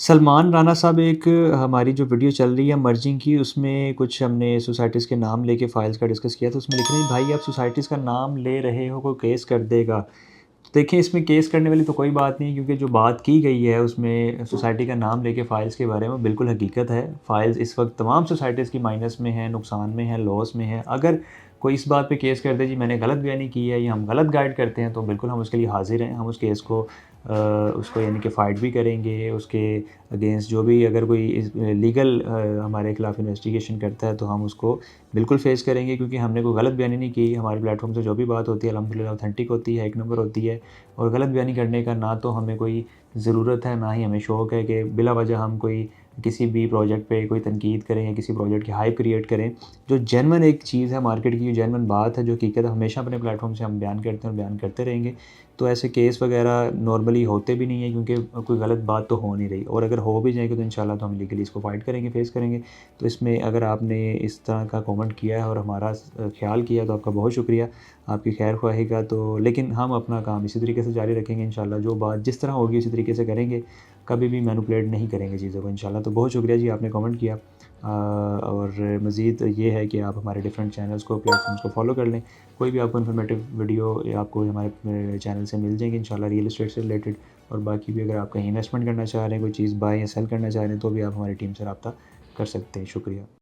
सलमान राणा साहब एक हमारी जो वीडियो चल रही है मर्जिंग की, उसमें कुछ हमने सोसाइटीज़ के नाम लेके फ़ाइल्स का डिस्कस किया, तो उसमें लिख रहे हैं भाई आप सोसाइटीज़ का नाम ले रहे हो, कोई केस कर देगा। तो देखिए इसमें केस करने वाली तो कोई बात नहीं है, क्योंकि जो बात की गई है उसमें सोसाइटी का नाम लेके फ़ाइल्स के बारे में बिल्कुल हकीकत है। फ़ाइल्स इस वक्त तमाम सोसाइटीज़ की माइनस में है, नुकसान में है, लॉस में है। अगर कोई इस बात पे केस कर दे जी मैंने गलत बयानी की है या हम गलत गाइड करते हैं, तो बिल्कुल हम उसके लिए हाजिर हैं। हम उस केस को उसको यानी कि फ़ाइट भी करेंगे, उसके अगेंस्ट जो भी अगर कोई लीगल हमारे खिलाफ इन्वेस्टिगेशन करता है, तो हम उसको बिल्कुल फेस करेंगे, क्योंकि हमने कोई गलत बयानी नहीं की। हमारे प्लेटफॉर्म से जो भी बात होती है अल्हम्दुलिल्लाह ऑथेंटिक होती है, एक नंबर होती है। और गलत बयानी करने का ना तो हमें कोई ज़रूरत है, ना ही हमें शौक़ है कि बिला वजह हम कोई किसी भी प्रोजेक्ट पे कोई तनकीद करें या किसी प्रोजेक्ट की हाइप क्रिएट करें। जो जेन्युइन एक चीज़ है मार्केट की, जो जेन्युइन बात है, जो हकीकत है, हमेशा अपने प्लेटफॉर्म से हम बयान करते हैं और बयान करते रहेंगे। तो ऐसे केस वगैरह नॉर्मली होते भी नहीं है, क्योंकि कोई गलत बात तो हो नहीं रही, और अगर हो भी जाएगी तो इंशाल्लाह तो हम लीगली इसको फ़ाइट करेंगे, फेस करेंगे। तो इसमें अगर आपने इस तरह का कमेंट किया है और हमारा ख़्याल किया, तो आपका बहुत शुक्रिया, आपकी खैर ख़्वाही का। तो लेकिन हम अपना काम इसी तरीके से जारी रखेंगे इंशाल्लाह, जो बात जिस तरह होगी उसी तरीके से करेंगे, कभी भी मैनिपुलेट नहीं करेंगे चीज़ों को इंशाल्लाह। तो बहुत शुक्रिया जी, आपने कमेंट किया। और मज़ीद ये है कि आप हमारे डिफरेंट चैनल्स को, प्लेटफॉर्म्स को फ़ॉलो कर लें। कोई भी आपको इन्फॉर्मेटिव वीडियो या आपको हमारे चैनल से मिल जाएगी इंशाल्लाह, रियल एस्टेट से रिलेटेड। और बाकी भी अगर आप कहीं इन्वेस्टमेंट करना चाह रहे हैं, कोई चीज़ बाय या सेल करना चाह रहे हैं, तो भी आप हमारी टीम से रब्ता कर सकते हैं। शुक्रिया।